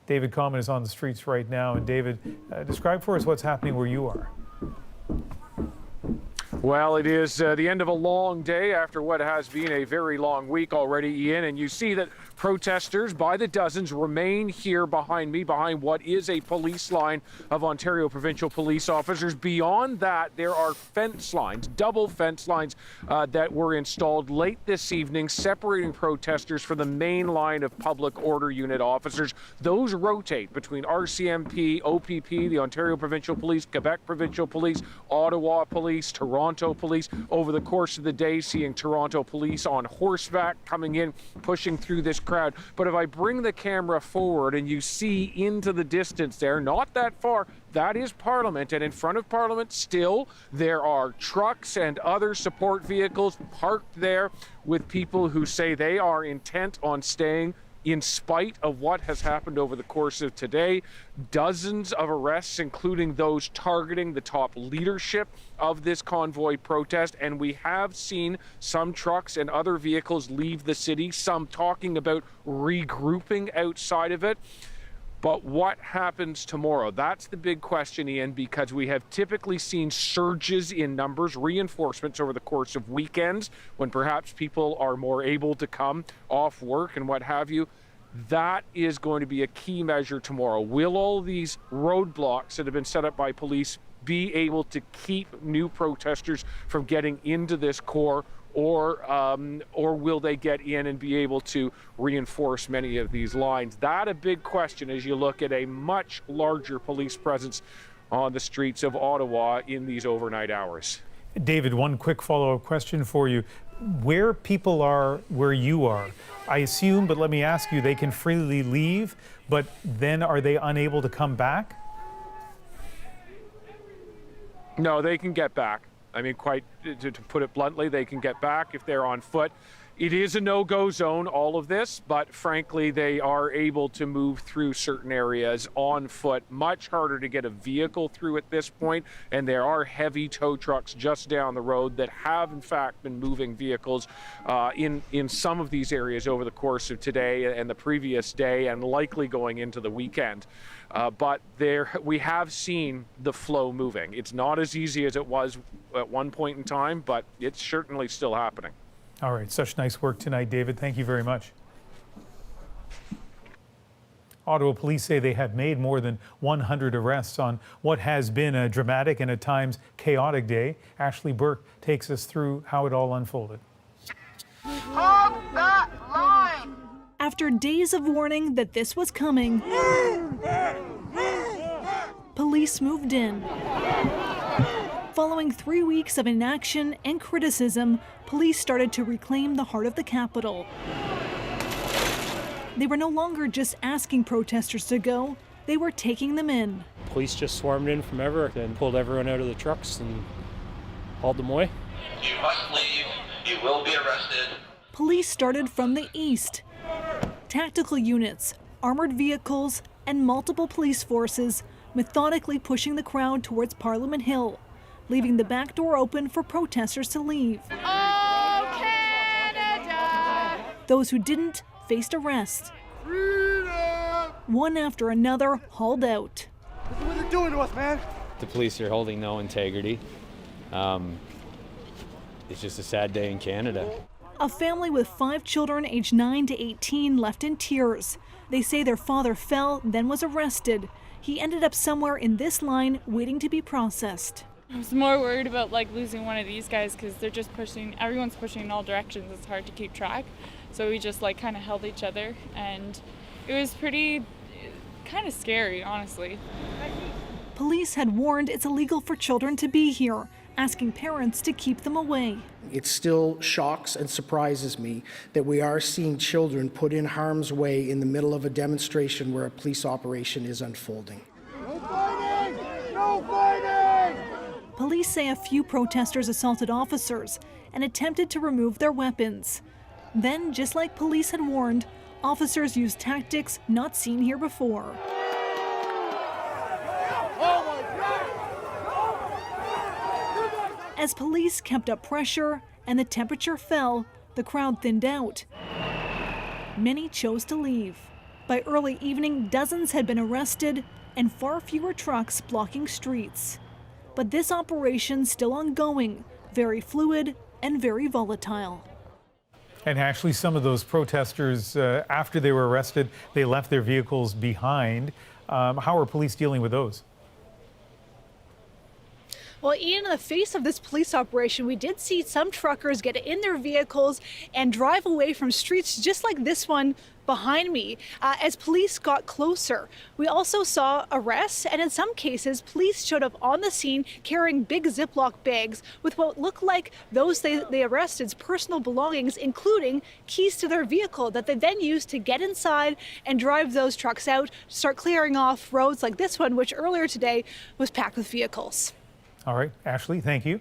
David Common is on the streets right now. And David, describe for us what's happening where you are. Well, it is the end of a long day after what has been a very long week already, Ian, and you see that protesters by the dozens remain here behind me, behind what is a police line of Ontario provincial police officers. Beyond that, there are fence lines, double fence lines that were installed late this evening, separating protesters from the main line of public order unit officers. Those rotate between RCMP, OPP, the Ontario Provincial Police, Quebec Provincial Police, Ottawa Police, Toronto Police. Over the course of the day, seeing Toronto Police on horseback coming in, pushing through this crowd. But if I bring the camera forward and you see into the distance there, not that far, that is Parliament. And in front of Parliament still, there are trucks and other support vehicles parked there with people who say they are intent on staying in spite of what has happened over the course of today. Dozens of arrests, including those targeting the top leadership of this convoy protest. And we have seen some trucks and other vehicles leave the city, some talking about regrouping outside of it. But what happens tomorrow? That's the big question, Ian, because we have typically seen surges in numbers, reinforcements over the course of weekends when perhaps people are more able to come off work and what have you. That is going to be a key measure tomorrow. Will all these roadblocks that have been set up by police be able to keep new protesters from getting into this core? Or will they get in and be able to reinforce many of these lines? That's a big question as you look at a much larger police presence on the streets of Ottawa in these overnight hours. David, one quick follow-up question for you. Where people are where you are, I assume, but let me ask you, they can freely leave, but then are they unable to come back? No, they can get back. I mean, quite to put it bluntly, they can get back if they're on foot. It is a no-go zone, all of this, but frankly, they are able to move through certain areas on foot. Much harder to get a vehicle through at this point, and there are heavy tow trucks just down the road that have, in fact, been moving vehicles in some of these areas over the course of today and the previous day, and likely going into the weekend. But we have seen the flow moving. It's not as easy as it was at one point in time, but it's certainly still happening. All right, such nice work tonight, David. Thank you very much. Ottawa police say they have made more than 100 arrests on what has been a dramatic and at times chaotic day. Ashley Burke takes us through how it all unfolded. Hold that line! After days of warning that this was coming, police moved in. Following 3 weeks of inaction and criticism, police started to reclaim the heart of the capital. They were no longer just asking protesters to go, they were taking them in. Police just swarmed in from everywhere and pulled everyone out of the trucks and hauled them away. You must leave. You will be arrested. Police started from the east. Tactical units, armored vehicles, and multiple police forces methodically pushing the crowd towards Parliament Hill, leaving the back door open for protesters to leave. Oh, Canada! Those who didn't faced arrest. Freedom! One after another hauled out. Look at what they're doing to us, man. The police are holding no integrity. It's just a sad day in Canada. A family with 5 children aged 9 to 18 left in tears. They say their father fell, then was arrested. He ended up somewhere in this line waiting to be processed. I was more worried about losing one of these guys because they're just pushing, everyone's pushing in all directions. It's hard to keep track. So we just kind of held each other, and it was pretty kind of scary, honestly. Police had warned it's illegal for children to be here, asking parents to keep them away. It still shocks and surprises me that we are seeing children put in harm's way in the middle of a demonstration where a police operation is unfolding. No fighting! No fighting! Police say a few protesters assaulted officers and attempted to remove their weapons. Then, just like police had warned, officers used tactics not seen here before. As police kept up pressure and the temperature fell, the crowd thinned out. Many chose to leave. By early evening, dozens had been arrested and far fewer trucks blocking streets. But this operation still ongoing, very fluid and very volatile. And actually, some of those protesters, after they were arrested, they left their vehicles behind. How are police dealing with those? Well, Ian, in the face of this police operation, we did see some truckers get in their vehicles and drive away from streets just like this one behind me as police got closer. We also saw arrests, and in some cases, police showed up on the scene carrying big Ziploc bags with what looked like those they arrested's personal belongings, including keys to their vehicle that they then used to get inside and drive those trucks out, start clearing off roads like this one, which earlier today was packed with vehicles. All right, Ashley, thank you.